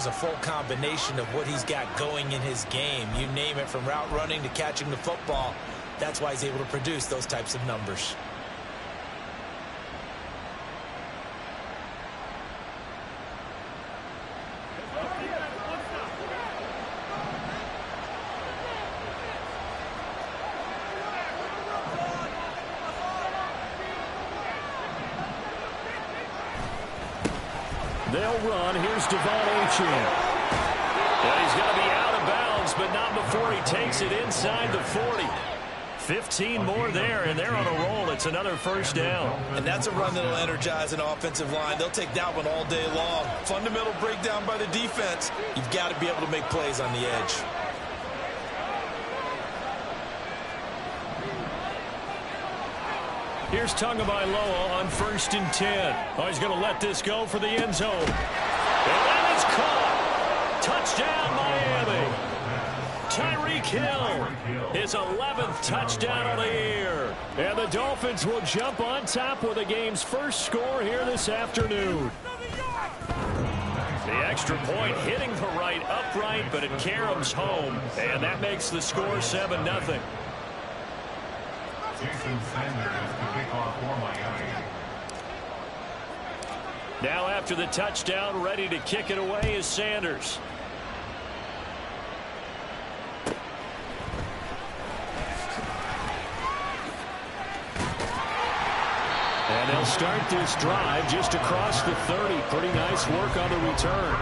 offers a full combination of what he's got going in his game. You name it, from route running to catching the football. That's why he's able to produce those types of numbers. They'll run. Here's Devon Achane. Well, he's going to be out of bounds, but not before he takes it inside the 40. 15 more there, and they're on a roll. It's another first down. And that's a run that'll energize an offensive line. They'll take that one all day long. Fundamental breakdown by the defense. You've got to be able to make plays on the edge. Here's Tagovailoa on 1st and 10. Oh, he's going to let this go for the end zone. And that is caught. Touchdown, Miami. Tyreek Hill, his 11th touchdown of the year. And the Dolphins will jump on top with the game's first score here this afternoon. The extra point hitting the right upright, but it caroms home. And that makes the score 7-0. Now after the touchdown, ready to kick it away is Sanders. And they'll start this drive just across the 30. Pretty nice work on the return.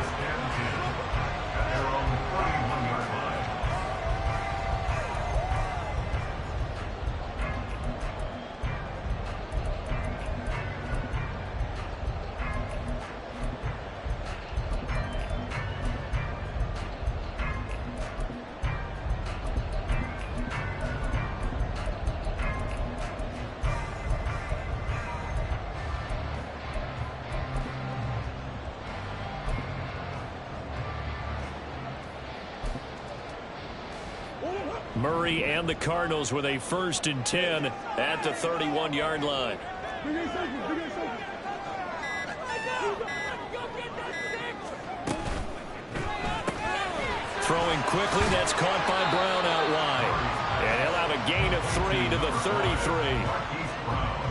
Murray and the Cardinals with a 1st and 10 at the 31-yard line. Throwing quickly, that's caught by Brown out wide. And he'll have a gain of 3 to the 33.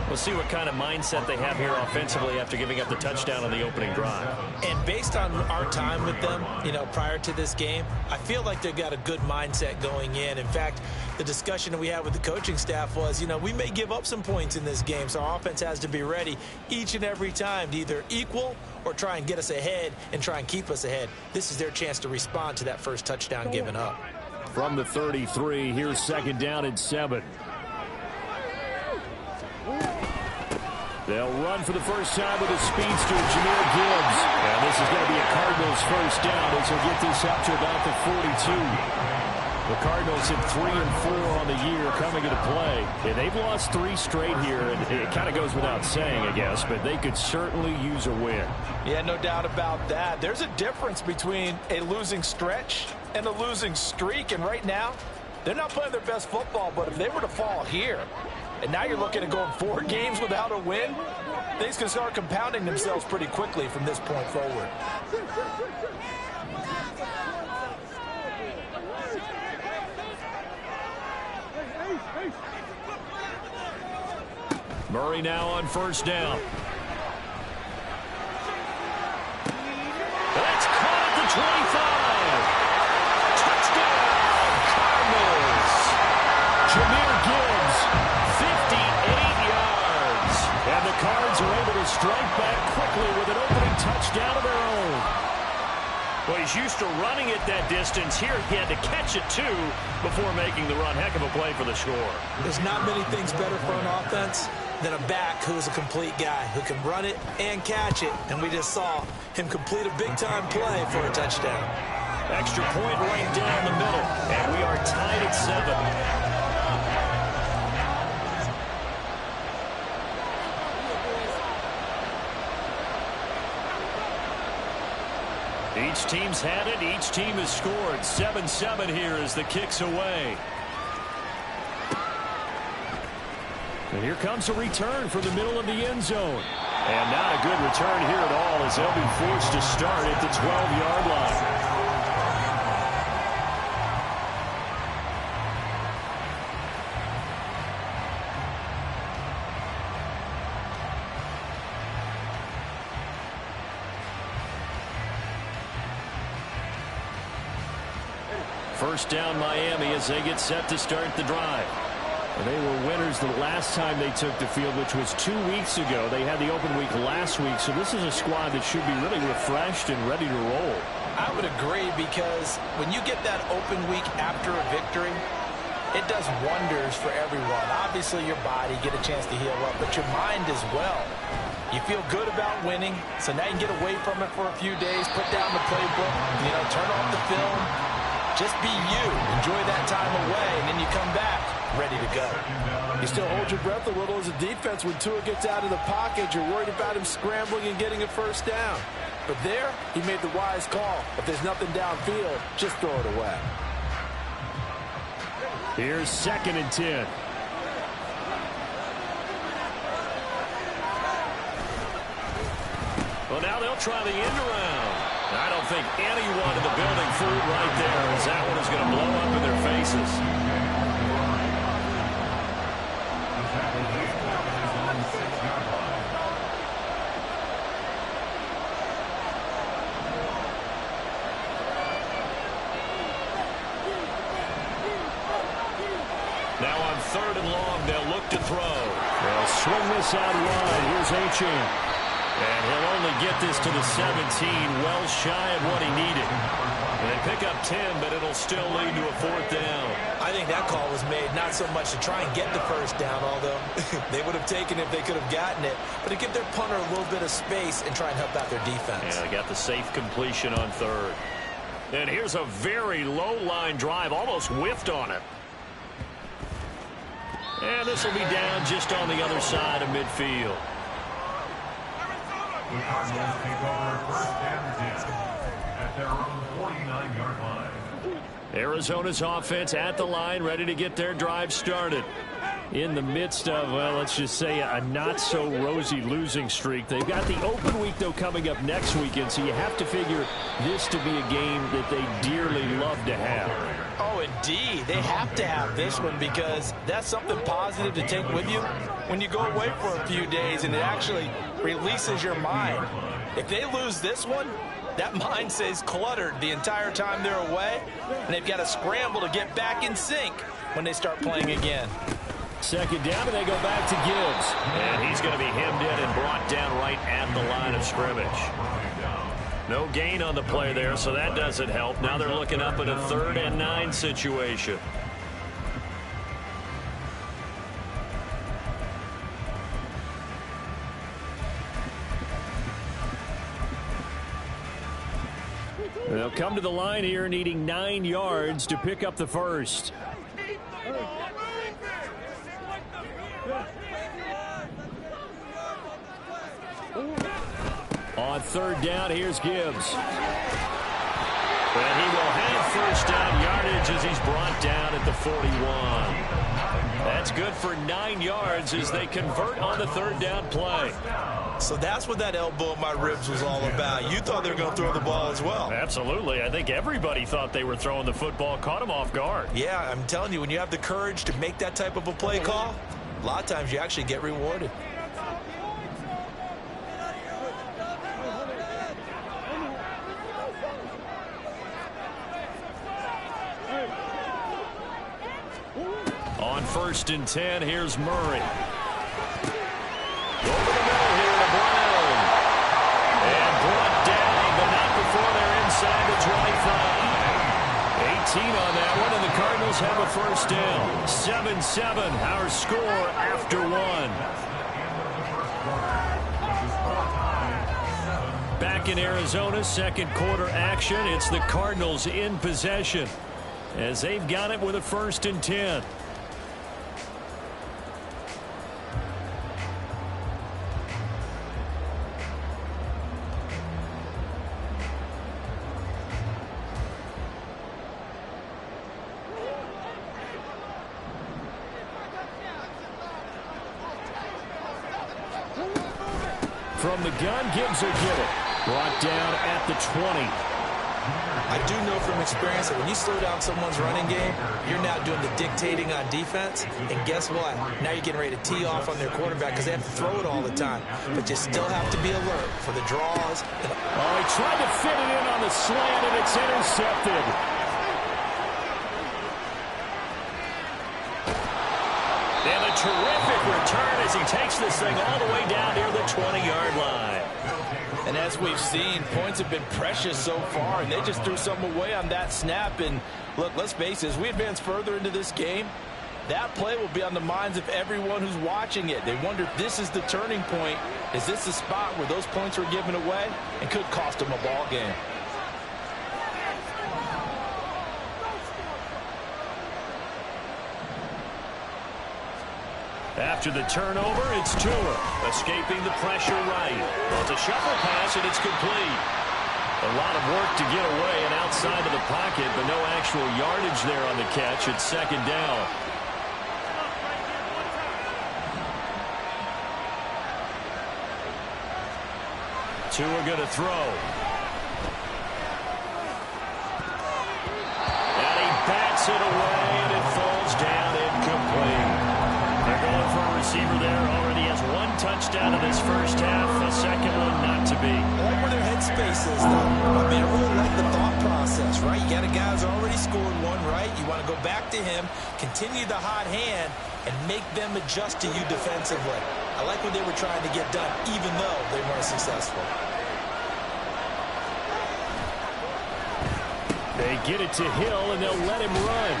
We'll see what kind of mindset they have here offensively after giving up the touchdown on the opening drive. And based on our time with them, prior to this game, I feel like they've got a good mindset going in. In fact, the discussion that we had with the coaching staff was, we may give up some points in this game, so our offense has to be ready each and every time to either equal or try and get us ahead and try and keep us ahead. This is their chance to respond to that first touchdown given up. From the 33, here's 2nd down and 7. They'll run for the first time with a speedster, Jahmyr Gibbs. And this is going to be a Cardinals first down as he'll get this up to about the 42. The Cardinals have 3 and 4 on the year coming into play. And they've lost 3 straight here, and it kind of goes without saying, I guess, but they could certainly use a win. Yeah, no doubt about that. There's a difference between a losing stretch and a losing streak, and right now, they're not playing their best football, but if they were to fall here, and now you're looking at going 4 games without a win, things can start compounding themselves pretty quickly from this point forward. Murray now on 1st down. That's caught at the 25. Touchdown, Cardinals. Jahmyr Gibbs, 58 yards. And the Cards are able to strike back quickly with an opening touchdown of their own. Well, he's used to running it that distance. Here he had to catch it, too, before making the run. Heck of a play for the score. There's not many things better for an offense than a back who is a complete guy who can run it and catch it. And we just saw him complete a big-time play for a touchdown. Extra point right down the middle. And we are tied at 7. Each team's had it. Each team has scored. 7-7 here as the kick's away. And here comes a return from the middle of the end zone. And not a good return here at all as they'll be forced to start at the 12-yard line. First down Miami as they get set to start the drive. They were winners the last time they took the field, which was 2 weeks ago. They had the open week last week, so this is a squad that should be really refreshed and ready to roll. I would agree, because when you get that open week after a victory, it does wonders for everyone. Obviously, your body get a chance to heal up, but your mind as well. You feel good about winning, so now you can get away from it for a few days, put down the playbook, turn off the film. Just be you. Enjoy that time away, and then you come back ready to go. You still hold your breath a little as a defense when Tua gets out of the pocket. You're worried about him scrambling and getting a first down. But there, he made the wise call. If there's nothing downfield, just throw it away. Here's 2nd and 10. Well, now they'll try the end around. I don't think anyone in the building fooled right there, as that one is going to blow up in their faces. Now on 3rd and long, they'll look to throw. They'll swing this out wide. Here's Achane. And he'll only get this to the 17, well shy of what he needed. And they pick up 10, but it'll still lead to a 4th down. I think that call was made not so much to try and get the first down, although they would have taken it if they could have gotten it, but to give their punter a little bit of space and try and help out their defense. Yeah, they got the safe completion on 3rd. And here's a very low-line drive, almost whiffed on it. And this will be down just on the other side of midfield. The Cardinals take over 1st and 10 at their own 49-yard line. Arizona's offense at the line, ready to get their drive started. In the midst of, well, let's just say a not-so-rosy losing streak. They've got the open week, though, coming up next weekend, so you have to figure this to be a game that they dearly love to have. Oh, indeed. They have to have this one, because that's something positive to take with you when you go away for a few days, and it actually releases your mind. If they lose this one, that mind stays cluttered the entire time they're away, and they've got to scramble to get back in sync when they start playing again. 2nd down, and they go back to Gibbs. And he's going to be hemmed in and brought down right at the line of scrimmage. No gain on the play there, so that doesn't help. Now they're looking up at a 3rd and 9 situation. They'll come to the line here needing 9 yards to pick up the first. On 3rd down, here's Gibbs. And he will have first down yardage as he's brought down at the 41. That's good for 9 yards as they convert on the 3rd down play. So that's what that elbow in my ribs was all about. You thought they were going to throw the ball as well. Absolutely. I think everybody thought they were throwing the football, caught him off guard. Yeah, I'm telling you, when you have the courage to make that type of a play call, a lot of times you actually get rewarded. On 1st and 10, here's Murray. Over the middle here to Brown. And brought down, but not before they're inside the 25. 18 on that one, and the Cardinals have a first down. 7-7, our score after 1. Back in Arizona, 2nd quarter action. It's the Cardinals in possession as they've got it with a 1st and 10. From the gun, Gibbs will get it. Brought down at the 20. I do know from experience that when you slow down someone's running game, you're now doing the dictating on defense. And guess what? Now you're getting ready to tee off on their quarterback because they have to throw it all the time. But you still have to be alert for the draws. Oh, he tried to fit it in on the slant, and it's intercepted. as he takes this thing all the way down near the 20-yard line. And as we've seen, points have been precious so far, and they just threw something away on that snap. And look, let's face it, as we advance further into this game, that play will be on the minds of everyone who's watching it. They wonder if this is the turning point. Is this the spot where those points were given away and could cost them a ball game? After the turnover, it's Tua, escaping the pressure right. Well, it's a shuffle pass, and it's complete. A lot of work to get away and outside of the pocket, but no actual yardage there on the catch. It's second down. Tua going to throw. And he bats it away, and it falls down incomplete. They're going for a receiver there. Already has one touchdown in this first half. A second one not to be. I like where their headspace is, though. I mean, I really like the thought process, right? You got a guy who's already scored one, right? You want to go back to him, continue the hot hand, and make them adjust to you defensively. I like what they were trying to get done, even though they weren't successful. They get it to Hill, and they'll let him run.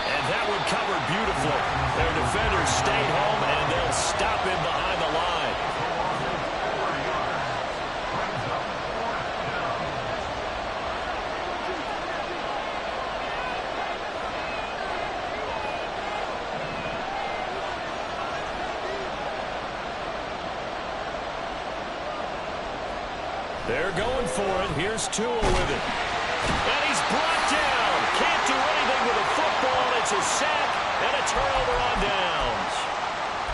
And that one covered beautifully. Their defenders stayed home, and they'll stop him behind the line. They're going for it. Here's Tua with it. And he's brought down. Can't do anything with a football. It's a sack and a turnover on downs.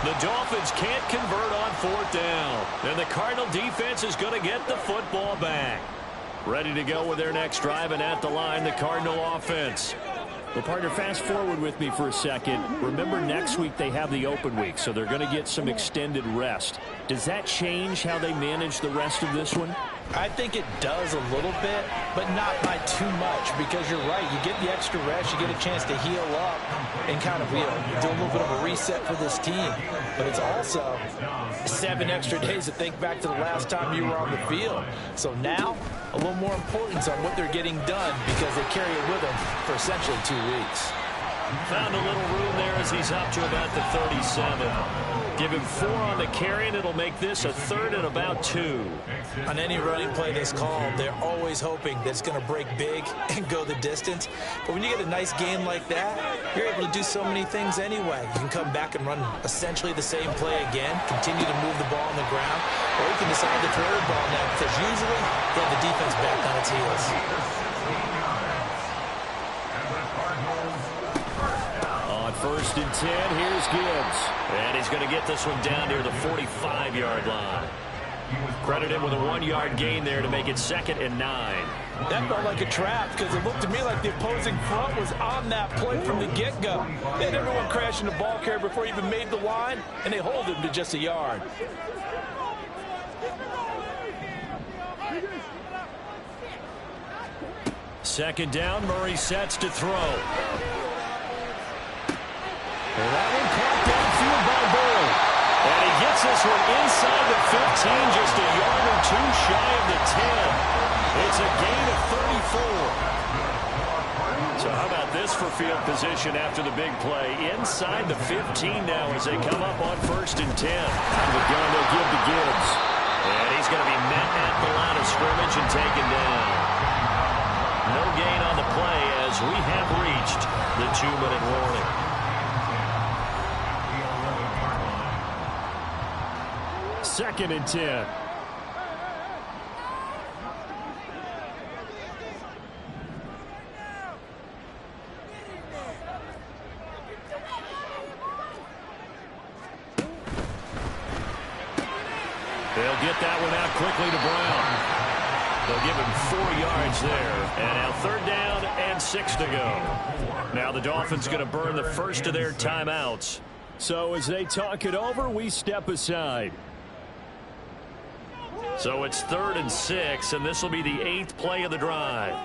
The Dolphins can't convert on fourth down. And the Cardinal defense is going to get the football back. Ready to go with their next drive, and at the line, the Cardinal offense. Well, partner, fast forward with me for a second. Remember, next week they have the open week, so they're going to get some extended rest. Does that change how they manage the rest of this one? I think it does a little bit, but not by too much, because you're right. You get the extra rest, you get a chance to heal up and kind of, do a little bit of a reset for this team. But it's also 7 extra days to think back to the last time you were on the field. So now, a little more importance on what they're getting done, because they carry it with them for essentially 2 weeks. Found a little room there as he's up to about the 37. Give him 4 on the carry, and it'll make this a 3rd and about 2. On any running play that's called, they're always hoping that it's going to break big and go the distance. But when you get a nice game like that, you're able to do so many things anyway. You can come back and run essentially the same play again, continue to move the ball on the ground, or you can decide to throw the ball now, because usually they have the defense back on its heels. First and 10, here's Gibbs. And he's going to get this one down near the 45-yard line. Credit him with a 1-yard gain there to make it 2nd and 9. That felt like a trap, because it looked to me like the opposing front was on that play from the get-go. They had everyone crashing the ball carrier before he even made the line, and they hold him to just a yard. Second down, Murray sets to throw. And that one caught downfield by Burrow. And he gets this one inside the 15, just a yard or 2 shy of the 10. It's a gain of 34. So how about this for field position after the big play? Inside the 15 now as they come up on 1st and 10. Out of the gun, they'll give to Gibbs. And he's going to be met at the line of scrimmage and taken down. No gain on the play as we have reached the 2-minute warning. Second and 10. They'll get that one out quickly to Brown. They'll give him 4 yards there. And now 3rd down and 6 to go. Now the Dolphins going to burn the first of their timeouts. So as they talk it over, we step aside. So it's 3rd and 6, and this will be the 8th play of the drive.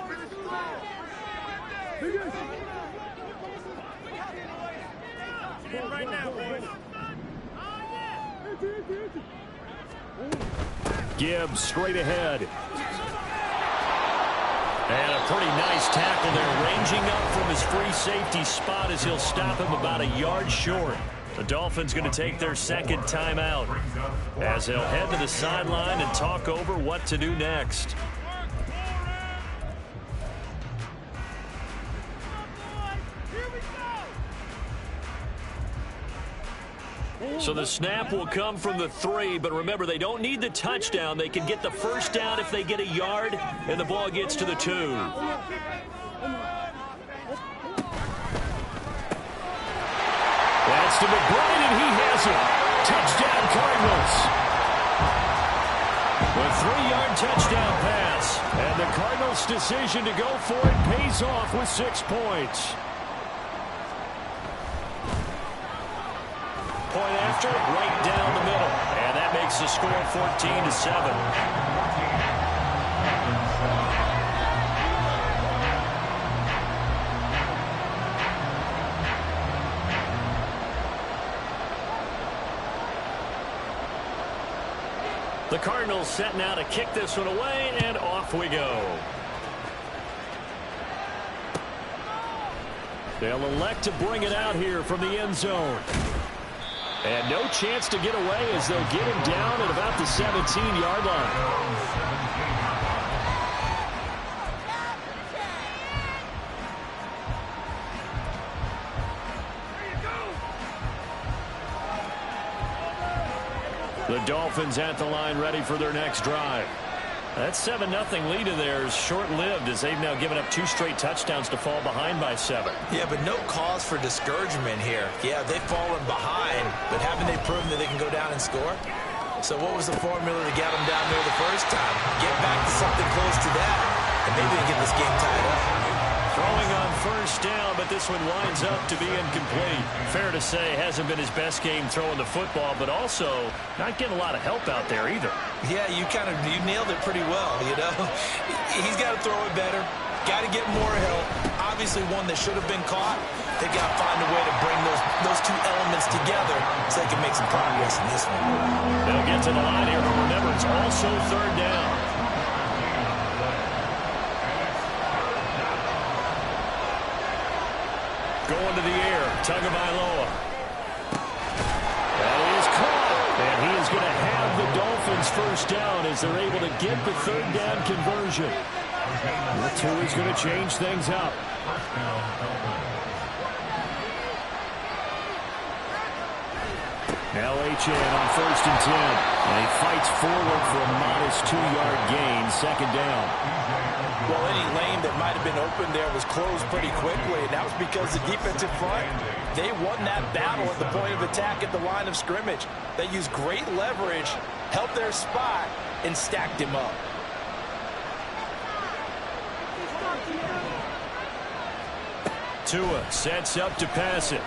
Gibbs straight ahead. And a pretty nice tackle there, ranging up from his free safety spot as he'll stop him about a yard short. The Dolphins going to take their second timeout as they'll head to the sideline and talk over what to do next. So the snap will come from the 3, but remember, they don't need the touchdown. They can get the first down if they get a yard, and the ball gets to the 2. That's to McBride, and he has it. Touchdown, Cardinals. A 3-yard touchdown pass, and the Cardinals' decision to go for it pays off with 6 points. Point after, right down the middle. And that makes the score 14-7. The Cardinals setting out to kick this one away, and off we go. They'll elect to bring it out here from the end zone. And no chance to get away as they'll get him down at about the 17-yard line. The Dolphins at the line ready for their next drive. That 7-0 lead of theirs short-lived as they've now given up 2 straight touchdowns to fall behind by 7. Yeah, but no cause for discouragement here. Yeah, they've fallen behind, but haven't they proven that they can go down and score? So what was the formula to get them down there the first time? Get back to something close to that, and maybe they get this game tied up. Throwing on first down, but this one winds up to be incomplete. Fair to say, hasn't been his best game throwing the football, but also not getting a lot of help out there either. Yeah, you nailed it pretty well, you know. He's got to throw it better, got to get more help. Obviously one that should have been caught. They've got to find a way to bring those 2 elements together so they can make some progress in this one. They'll get to the line here, but remember, it's also 3rd down. Going to the air, Tagovailoa. That is caught, and he is going to have the Dolphins first down as they're able to get the 3rd down conversion. The 2 is going to change things up. Now H.A. on 1st and 10. And he fights forward for a modest 2-yard gain, 2nd down. Well, any lane that might have been open there was closed pretty quickly, and that was because the defensive front, they won that battle at the point of attack at the line of scrimmage. They used great leverage, held their spot, and stacked him up. Tua sets up to pass it.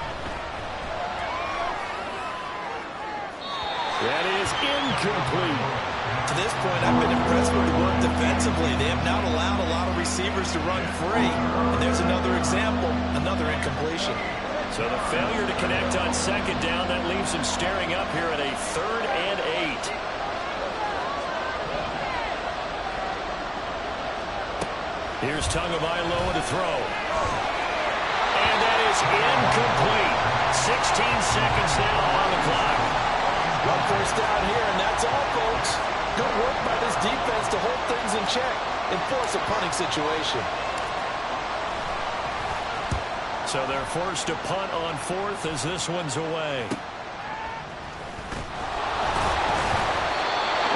That is incomplete. To this point, I've been impressed with the work defensively. They have not allowed a lot of receivers to run free. And there's another example, another incompletion. So the failure to connect on 2nd down, that leaves him staring up here at a 3rd and 8. Here's Tagovailoa to throw. And that is incomplete. 16 seconds now on the clock. 1 first down here, and that's all, folks. Good work by this defense to hold things in check and force a punting situation. So they're forced to punt on 4th as this one's away.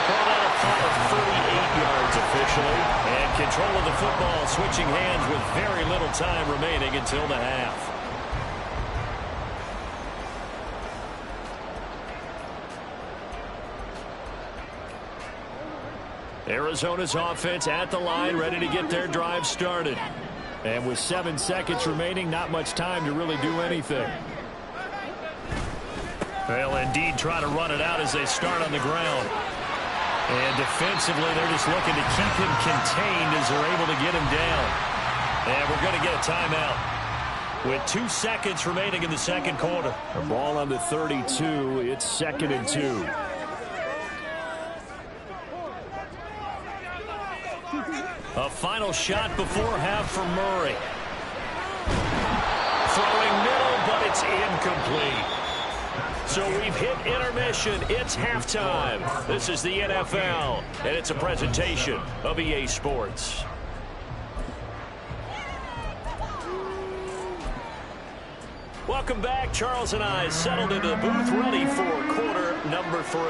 Call that a punt of 38 yards officially. And control of the football switching hands with very little time remaining until the half. Arizona's offense at the line, ready to get their drive started. And with 7 seconds remaining, not much time to really do anything. They'll indeed try to run it out as they start on the ground. And defensively, they're just looking to keep him contained as they're able to get him down. And we're going to get a timeout. with 2 seconds remaining in the second quarter. The ball on the 32. It's 2nd and 2. A final shot before half for Murray. Throwing middle, but it's incomplete. So we've hit intermission. It's halftime. This is the NFL, and it's a presentation of EA Sports. Welcome back. Charles and I settled into the booth, ready for quarter number 3.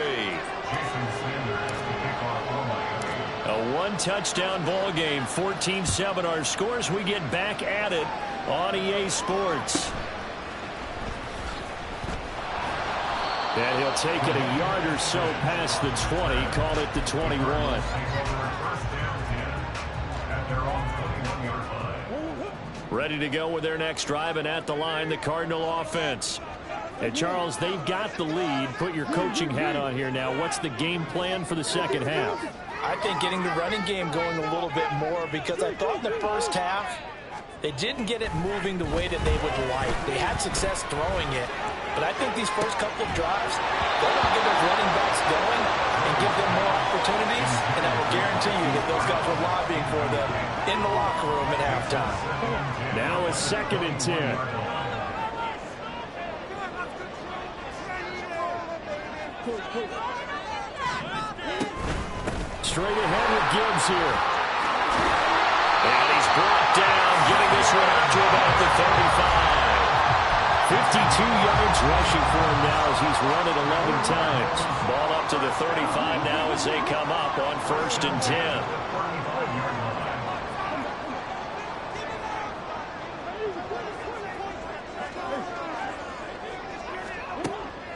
A one-touchdown ball game, 14-7 our scores. We get back at it on EA Sports. And he'll take it a yard or so past the 20, call it the 21. Ready to go with their next drive, and at the line, the Cardinal offense. And Charles, they've got the lead. Put your coaching hat on here now. What's the game plan for the second half? I think getting the running game going a little bit more, because I thought in the first half they didn't get it moving the way that they would like. They had success throwing it, but I think these first couple of drives, they're going to get those running backs going and give them more opportunities, and I will guarantee you that those guys were lobbying for them in the locker room at halftime. Now a 2nd and 10. Straight ahead with Gibbs here. And he's brought down, getting this one up to about the 35. 52 yards rushing for him now as he's run it 11 times. Ball up to the 35 now as they come up on 1st and 10.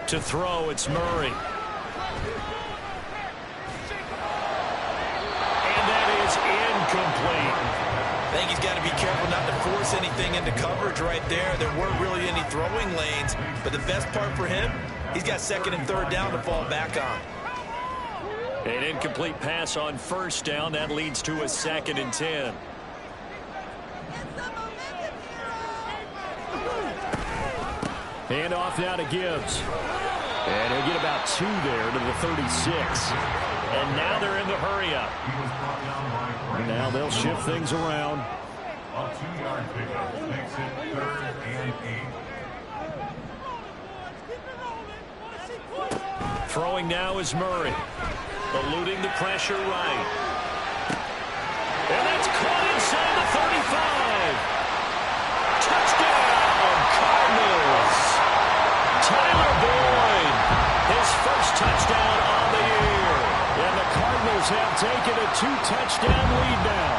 To throw, it's Murray. Incomplete. I think he's got to be careful not to force anything into coverage right there. There weren't really any throwing lanes, but the best part for him, he's got 2nd and 3rd down to fall back on. An incomplete pass on 1st down. That leads to a 2nd and 10. Hand off now to Gibbs. And he'll get about 2 there to the 36. And now they're in the hurry-up. And now they'll shift things around. A 2-yard pickup makes it 3rd and 8. Throwing now is Murray. Eluding the pressure right. And that's caught inside the 35. Touchdown, Cardinals. Tyler Boyd, his first touchdown on the year. And the Cardinals have taken a 2-touchdown lead now.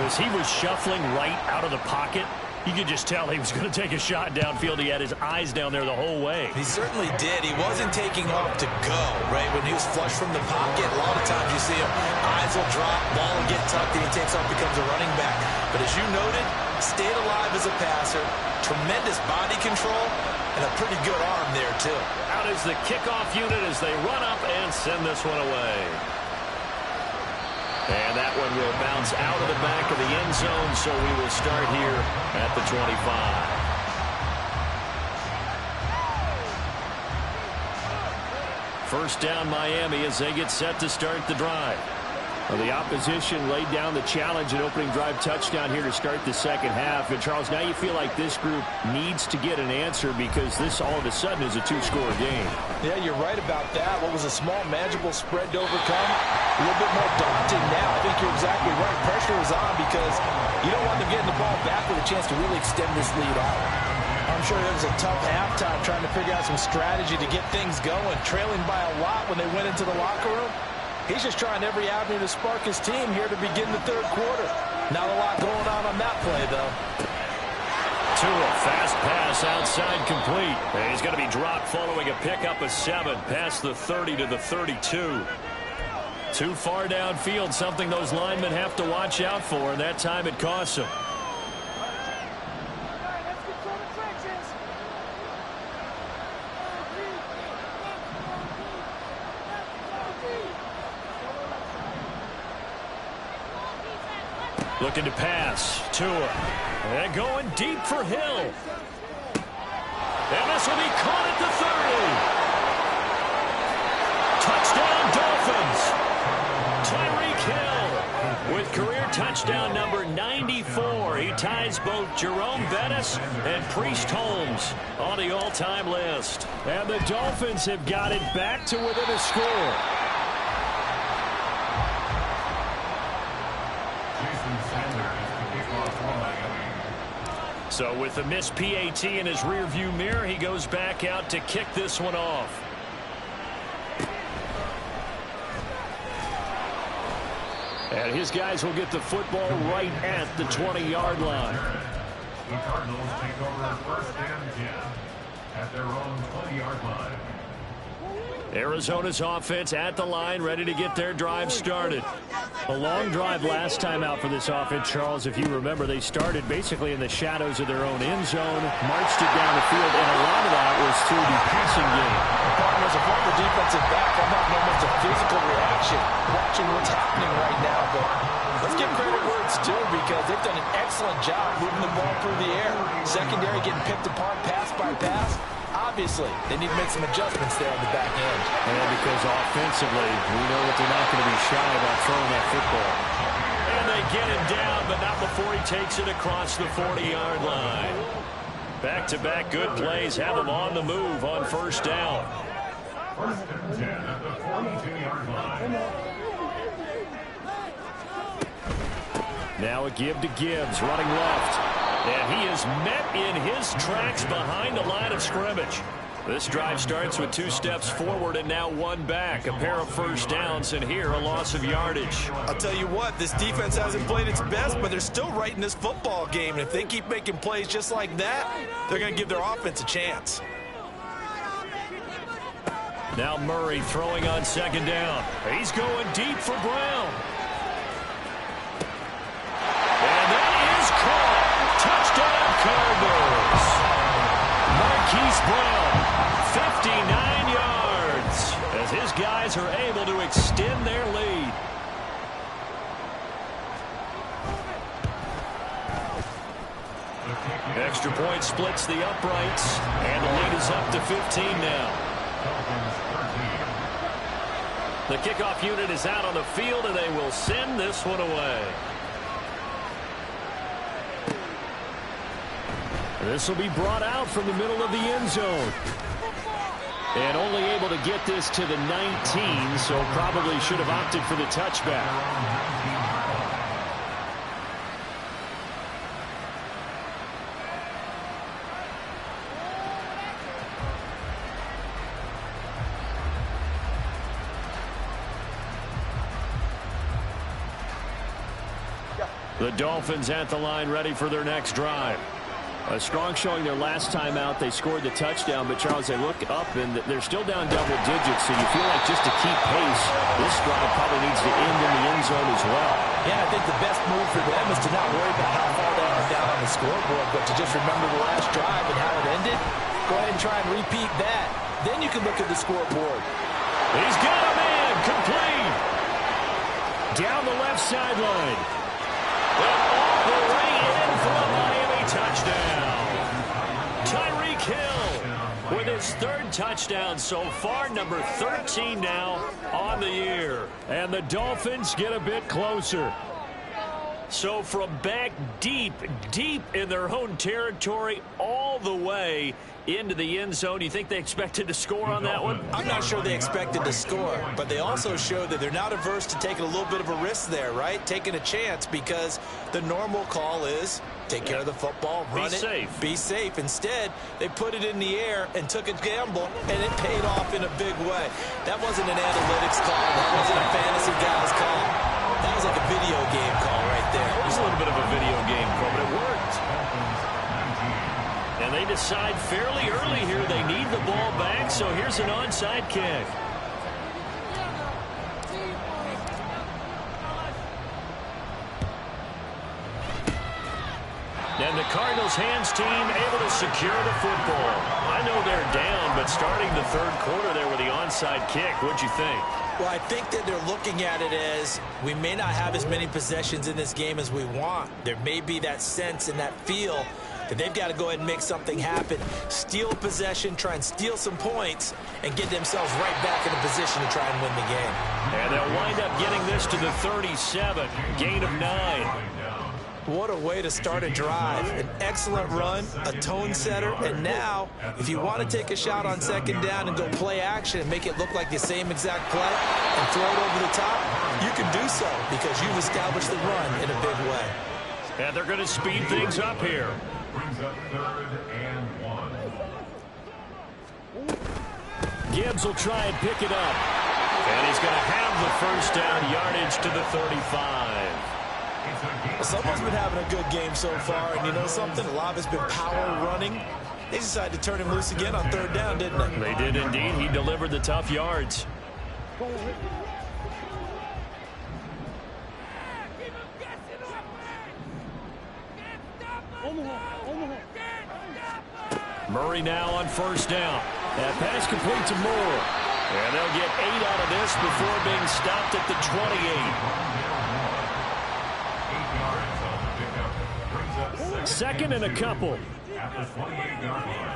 As he was shuffling right out of the pocket, you could just tell he was going to take a shot downfield. He had his eyes down there the whole way. He certainly did. He wasn't taking off to go, right? When he was flush from the pocket, a lot of times you see him, eyes will drop, ball will get tucked, and he takes off, becomes a running back. But as you noted, stayed alive as a passer, tremendous body control, and a pretty good arm there, too. Out is the kickoff unit as they run up and send this one away. And that one will bounce out of the back of the end zone, so we will start here at the 25. First down, Miami, as they get set to start the drive. Well, the opposition laid down the challenge and opening drive touchdown here to start the second half. And, Charles, now you feel like this group needs to get an answer because this all of a sudden is a 2-score game. Yeah, you're right about that. What was a small, manageable spread to overcome, a little bit more daunting now. I think you're exactly right. Pressure is on because you don't want them getting the ball back with a chance to really extend this lead out. I'm sure it was a tough halftime trying to figure out some strategy to get things going, trailing by a lot when they went into the locker room. He's just trying every avenue to spark his team here to begin the third quarter. Not a lot going on that play, though. Tua, fast pass outside complete. And he's going to be dropped following a pickup of 7 past the 30 to the 32. Too far downfield, something those linemen have to watch out for, and that time it costs them. Looking to pass. Tua. And going deep for Hill. And this will be caught at the 30. Touchdown, Dolphins. Tyreek Hill with career touchdown number 94. He ties both Jerome Bettis and Priest Holmes on the all-time list. And the Dolphins have got it back to within a score. So with a missed PAT in his rearview mirror, he goes back out to kick this one off. And his guys will get the football right at the 20-yard line. The Cardinals take over first and 10 at their own 20-yard line. Arizona's offense at the line, ready to get their drive started. A long drive last time out for this offense, Charles. If you remember, they started basically in the shadows of their own end zone, marched it down the field, and a lot of that was through the passing game. As a former defensive back, I'm having almost a physical reaction watching what's happening right now. But let's give credit where it's due because they've done an excellent job moving the ball through the air. Secondary getting picked apart pass by pass. Obviously, they need to make some adjustments there on the back end. And because offensively, we know that they're not going to be shy about throwing that football. And they get him down, but not before he takes it across the 40-yard line. Back-to-back good plays have him on the move on first down. First and 10 at the 42-yard line. Now a give to Gibbs, running left. And he is met in his tracks behind the line of scrimmage. This drive starts with 2 steps forward and now 1 back. A pair of first downs, and here a loss of yardage. I'll tell you what, this defense hasn't played its best, but they're still right in this football game. And if they keep making plays just like that, they're going to give their offense a chance. Now Murray throwing on second down. He's going deep for Brown. And that is caught. Touchdown Cardinals. Marquise Brown, 59 yards, as his guys are able to extend their lead. Extra point splits the uprights, and the lead is up to 15 now. The kickoff unit is out on the field, and they will send this one away. This will be brought out from the middle of the end zone. And only able to get this to the 19, so probably should have opted for the touchback. The Dolphins at the line, ready for their next drive. A strong showing their last time out. They scored the touchdown, but Charles, they look up and they're still down double digits, so you feel like just to keep pace, this drive probably needs to end in the end zone as well. Yeah, I think the best move for them is to not worry about how far they are down on the scoreboard, but to just remember the last drive and how it ended. Go ahead and try and repeat that. Then you can look at the scoreboard. He's got a man, complete. Down the left sideline. And all the way in for a Miami touchdown. Tyreek Hill with his 3rd touchdown so far, number 13 now on the year. And the Dolphins get a bit closer. So from back deep in their own territory all the way into the end zone, you think they expected to score on that one? I'm not sure they expected to score, but they also showed that they're not averse to taking a little bit of a risk there, right? Taking a chance, because the normal call is take care of the football, run it, be safe. Instead, they put it in the air and took a gamble, and it paid off in a big way. That wasn't an analytics call. That wasn't a fantasy guy's call. That was like a video game call right there. It was a little bit of a video game call, but it worked. And they decide fairly early here they need the ball back, so here's an onside kick. And the Cardinals hands team able to secure the football. I know they're down, but starting the third quarter there with the onside kick, what'd you think? Well, I think that they're looking at it as we may not have as many possessions in this game as we want. There may be that sense and that feel that they've got to go ahead and make something happen, steal possession, try and steal some points, and get themselves right back in a position to try and win the game. And they'll wind up getting this to the 37, gain of 9. What a way to start a drive. An excellent run, a tone setter, and now, if you want to take a shot on second down and go play action and make it look like the same exact play and throw it over the top, you can do so because you've established the run in a big way. And they're going to speed things up here. Brings up 3rd and 1. Gibbs will try and pick it up. And he's going to have the first down yardage to the 35. Well, someone's been having a good game so far, and you know something? A lot of it's been power running. They decided to turn him loose again on 3rd down, didn't they? They did indeed. He delivered the tough yards. Murray now on 1st down. That pass complete to Moore. And they'll get 8 out of this before being stopped at the 28. 2nd and a couple. At the 28-yard line.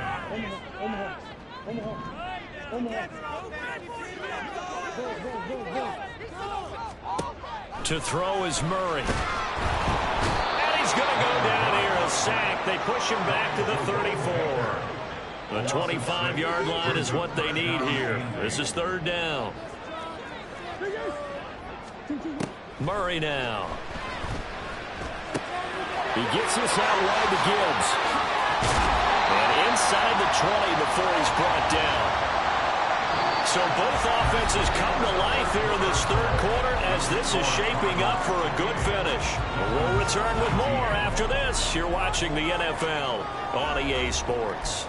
To throw is Murray. And he's going to go down here, a sack. They push him back to the 34. The 25-yard line is what they need here. This is 3rd down. Murray now. He gets this out wide to Gibbs. And inside the 20 before he's brought down. So both offenses come to life here in this 3rd quarter as this is shaping up for a good finish. We'll return with more after this. You're watching the NFL on EA Sports.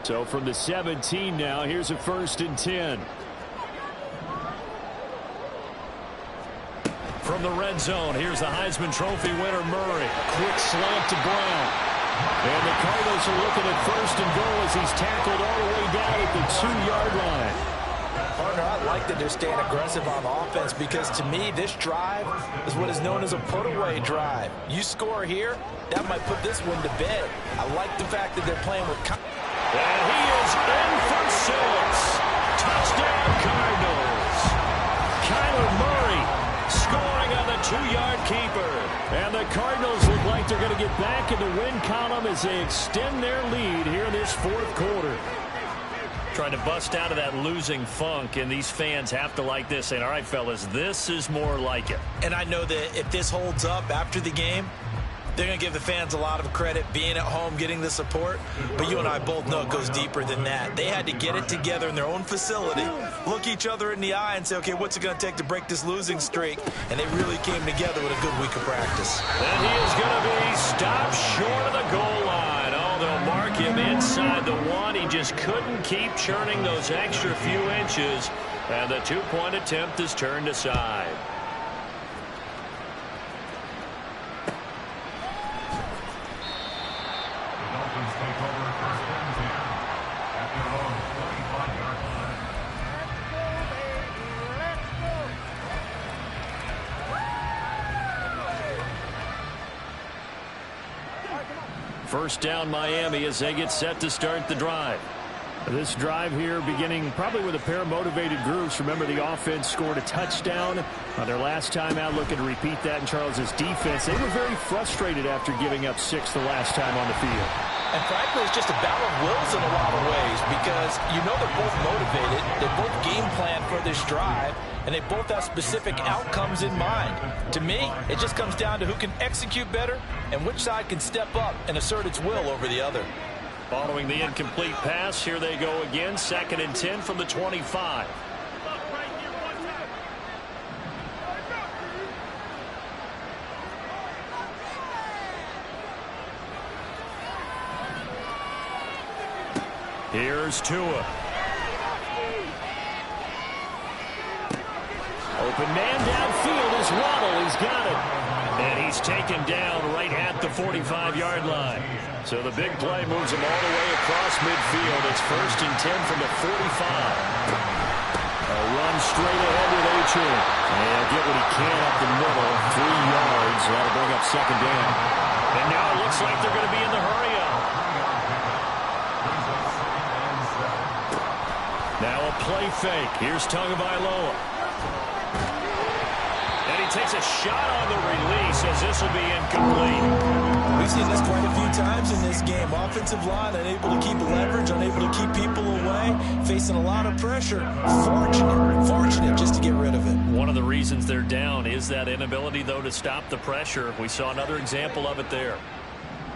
So from the 17 now, here's a 1st and 10. From the red zone, here's the Heisman Trophy winner, Murray. Quick slant to Brown. And the Cardinals are looking at 1st and goal as he's tackled all the way down at the 2-yard line. Partner, I like that they're staying aggressive on offense because to me, this drive is what is known as a put-away drive. You score here, that might put this one to bed. I like the fact that they're playing with... And he is in for 6. Touchdown, Cardinals. Kyler Murray scoring on the 2-yard keeper. And the Cardinals look like they're going to get back in the win column as they extend their lead here in this 4th quarter. Trying to bust out of that losing funk, and these fans have to like this, saying, all right, fellas, this is more like it. And I know that if this holds up after the game, they're going to give the fans a lot of credit, being at home, getting the support. But you and I both know it goes deeper than that. They had to get it together in their own facility, look each other in the eye and say, okay, what's it going to take to break this losing streak? And they really came together with a good week of practice. And he is going to be stopped short of the goal line. Oh, they'll mark him inside the 1. He just couldn't keep churning those extra few inches. And the 2-point attempt is turned aside. Take over 1st and 10 at their own 25-yard line. First down, Miami, as they get set to start the drive. This drive here beginning probably with a pair of motivated groups. Remember, the offense scored a touchdown on their last time out, looking to repeat that in Charles's defense. They were very frustrated after giving up 6 the last time on the field. And frankly, it's just a battle of wills in a lot of ways because you know they're both motivated, they both game plan for this drive, and they both have specific outcomes in mind. To me, it just comes down to who can execute better and which side can step up and assert its will over the other. Following the incomplete pass, here they go again, 2nd and 10 from the 25. Here's Tua. open man downfield is Waddle. He's got it. And he's taken down right at the 45-yard line. So the big play moves him all the way across midfield. It's 1st and 10 from the 45. A run straight ahead with Achane. And he'll get what he can up the middle. 3 yards. That'll bring up 2nd down. And now it looks like they're going to be in the hurry-up. Now a play fake. Here's Tagovailoa. And he takes a shot on the release as this will be incomplete. We've seen this quite a few times in this game. Offensive line unable to keep leverage, unable to keep people away, facing a lot of pressure. Fortunate just to get rid of it. One of the reasons they're down is that inability, though, to stop the pressure. We saw another example of it there.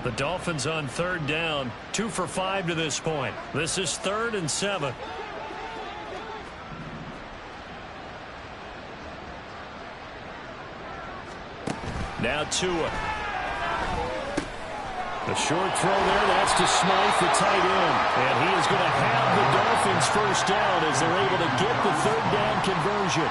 The Dolphins on 3rd down, 2 for 5 to this point. This is 3rd and 7. Now Tua. A short throw there. That's to Smythe, the tight end. And he is going to have the Dolphins 1st down as they're able to get the 3rd down conversion.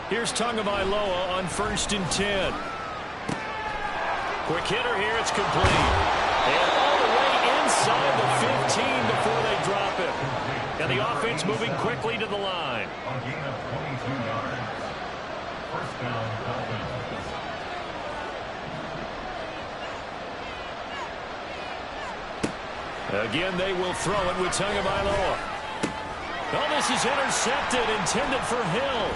Here's Tagovailoa on 1st and 10. Quick hitter here. It's complete. And all the way inside the 15 before they drop it. And the offense moving quickly to the line. A gain of 22 yards. 1st down, Dolphins. Again, they will throw it with Tagovailoa. Oh, this is intercepted, intended for Hill.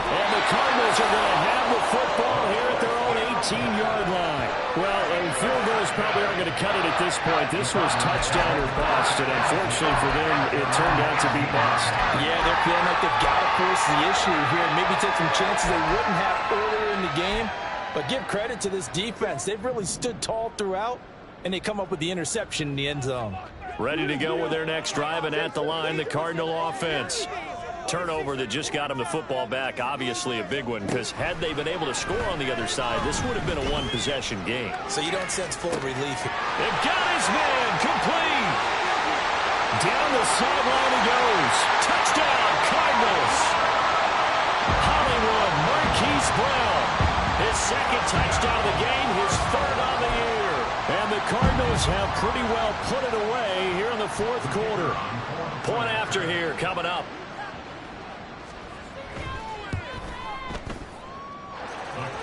And the Cardinals are going to have the football here at their own 18-yard line. Well, and field goals probably aren't going to cut it at this point. This was touchdown or bust, and unfortunately for them, it turned out to be bust. Yeah, they're feeling like they've got to force the issue here and maybe take some chances they wouldn't have earlier in the game. But give credit to this defense. They've really stood tall throughout, and they come up with the interception in the end zone. Ready to go with their next drive, and at the line, the Cardinal offense. Turnover that just got him the football back, obviously a big one, because had they been able to score on the other side, this would have been a one-possession game. So you don't sense full relief here. They've got his man, complete. Down the sideline he goes. Touchdown, Cardinals. Hollywood, Marquise Brown. His 2nd touchdown of the game, his 3rd on the year. And the Cardinals have pretty well put it away here in the 4th quarter. Point after here coming up.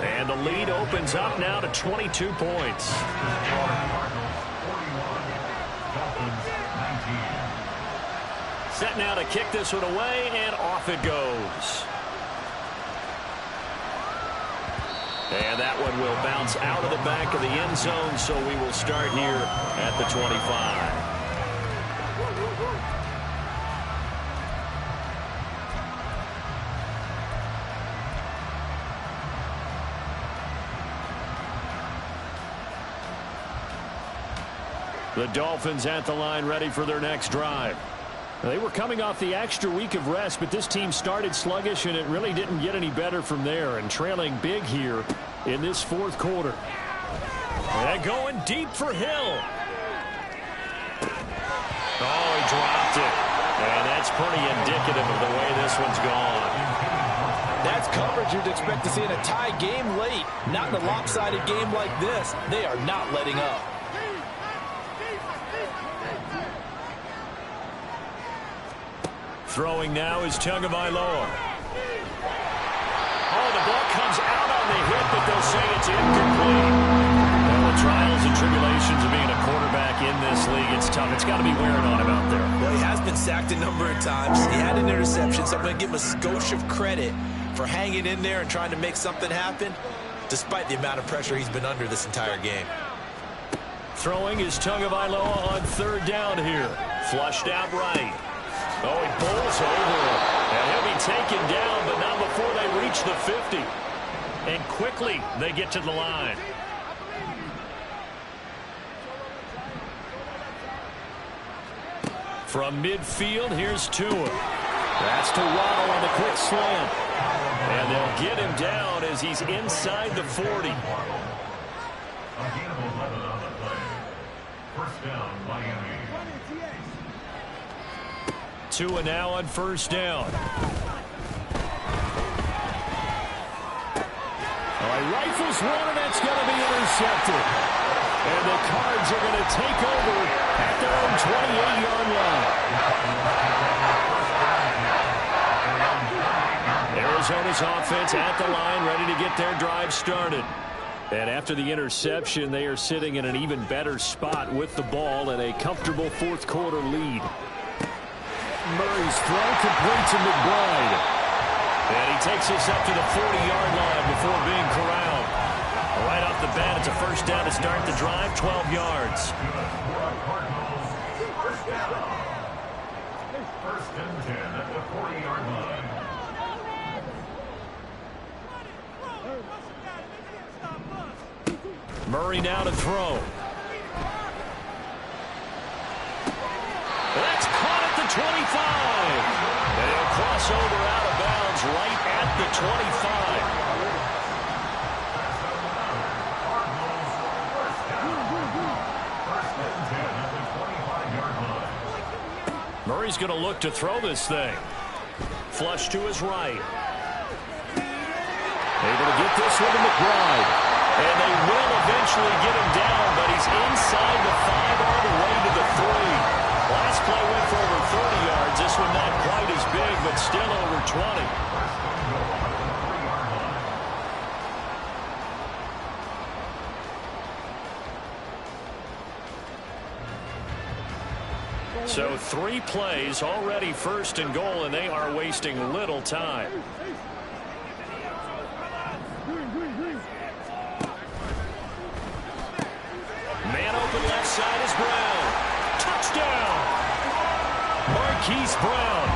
And the lead opens up now to 22 points. Set now to kick this one away, and off it goes. And that one will bounce out of the back of the end zone, so we will start here at the 25. The Dolphins at the line, ready for their next drive. They were coming off the extra week of rest, but this team started sluggish, and it really didn't get any better from there, and trailing big here in this 4th quarter. And going deep for Hill. Oh, he dropped it. And that's pretty indicative of the way this one's gone. That's coverage you'd expect to see in a tie game late. Not in a lopsided game like this. They are not letting up. Throwing now is Tagovailoa. Oh, the ball comes out on the hit, but they'll say it's incomplete. Well, the trials and tribulations of being a quarterback in this league, it's tough. It's got to be wearing on him out there. Well, he has been sacked a number of times. He had an interception, so I'm going to give him a skosh of credit for hanging in there and trying to make something happen, despite the amount of pressure he's been under this entire game. Throwing is Tagovailoa on 3rd down here. Flushed out right. Oh, he bowls over him. And he'll be taken down, but not before they reach the 50. And quickly, they get to the line. From midfield, here's Tua. That's to Waddle on the quick slant. And they'll get him down as he's inside the 40. First down, Miami. 2 and now on first down. Rifles one, and that's going to be intercepted. And the Cards are going to take over at their own 28-yard line. Arizona's offense at the line, ready to get their drive started. And after the interception, they are sitting in an even better spot with the ball and a comfortable fourth-quarter lead. Murray's throw complete to McBride. And he takes us up to the 40-yard line before being corralled. Right off the bat, it's a first down to start the drive, 12 yards. First and 10 at the 40-yard line. Murray now to throw. That's caught at the 25. And he'll cross over out of bounds right at the 25. Murray's going to look to throw this thing. Flush to his right. Able to get this one to McBride. And they will eventually get him down, but he's inside the 5 all the way to the 3. Last play went for over 30 yards. This one not quite as big, but still over 20. So 3 plays already first and goal, and they are wasting little time. Man open left side is Brown. Touchdown! Marquise Brown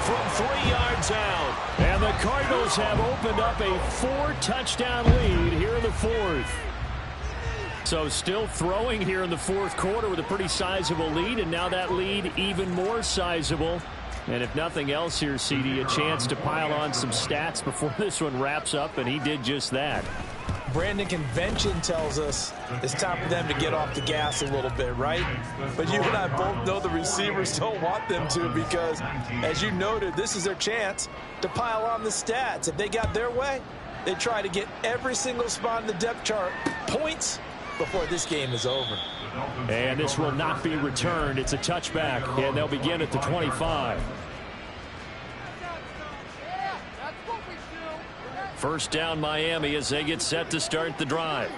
from 3 yards out. And the Cardinals have opened up a 4-touchdown lead here in the fourth. So still throwing here in the fourth quarter with a pretty sizable lead, and now that lead even more sizable. And if nothing else here, CD, a chance to pile on some stats before this one wraps up, and he did just that. Brandon, convention tells us it's time for them to get off the gas a little bit, right? But you and I both know the receivers don't want them to, because, as you noted, this is their chance to pile on the stats. If they got their way, they try to get every single spot in the depth chart points before this game is over. And this will not be returned. It's a touchback, and they'll begin at the 25. First down Miami as they get set to start the drive.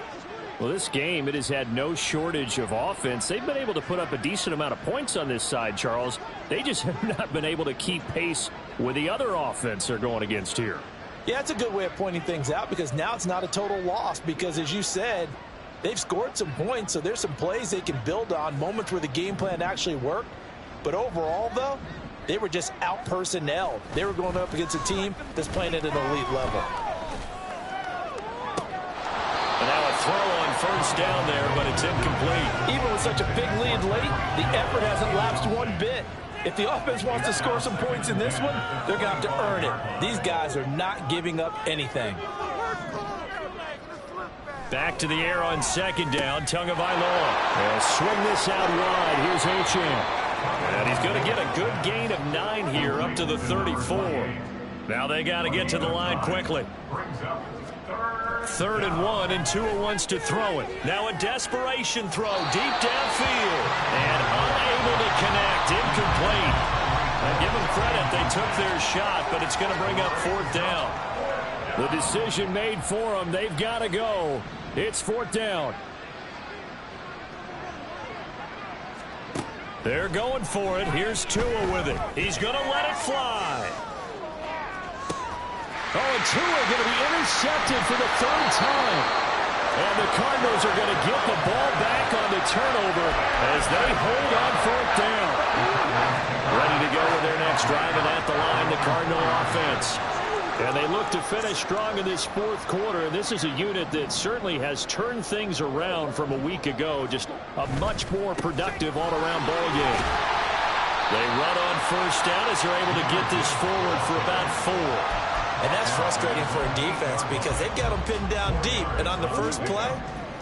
Well, this game, it has had no shortage of offense. They've been able to put up a decent amount of points on this side, Charles. They just have not been able to keep pace with the other offense they're going against here. Yeah, it's a good way of pointing things out, because now it's not a total loss, because, as you said, they've scored some points, so there's some plays they can build on, moments where the game plan actually worked. But overall, though, they were just out-personnelled. They were going up against a team that's playing at an elite level. And now a throw on first down there, but it's incomplete. Even with such a big lead late, the effort hasn't lapsed one bit. If the offense wants to score some points in this one, they're going to have to earn it. These guys are not giving up anything. Back to the air on second down, Tagovailoa. They'll swing this out wide. Here's Achane. And he's going to get a good gain of 9 here up to the 34. Now they got to get to the line quickly. 3rd and 1, and Tua wants to throw it. Now a desperation throw deep downfield. And unable to connect. Incomplete. I give them credit. They took their shot, but it's going to bring up 4th down. The decision made for them. They've got to go. It's 4th down. They're going for it. Here's Tua with it. He's going to let it fly. Oh, and Tua going to be intercepted for the 3rd time. And the Cardinals are going to get the ball back on the turnover as they hold on 4th down. Ready to go with their next drive, and at the line, the Cardinal offense. And they look to finish strong in this 4th quarter. And this is a unit that certainly has turned things around from a week ago. Just a much more productive all-around ball game. They run on first down as they're able to get this forward for about 4. And that's frustrating for a defense, because they've got them pinned down deep. And on the first play,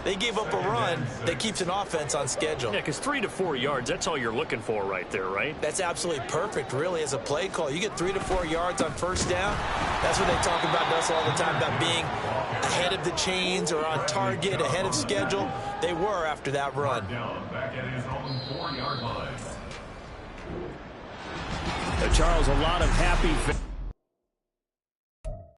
They gave up a run that keeps an offense on schedule. Yeah, because 3 to 4 yards, that's all you're looking for right there, right? That's absolutely perfect, really, as a play call. You get 3 to 4 yards on first down. That's what they talk about us all the time, about being ahead of the chains or on target, ahead of schedule. They were after that run. Back at his own 4-yard line. Charles, a lot of happy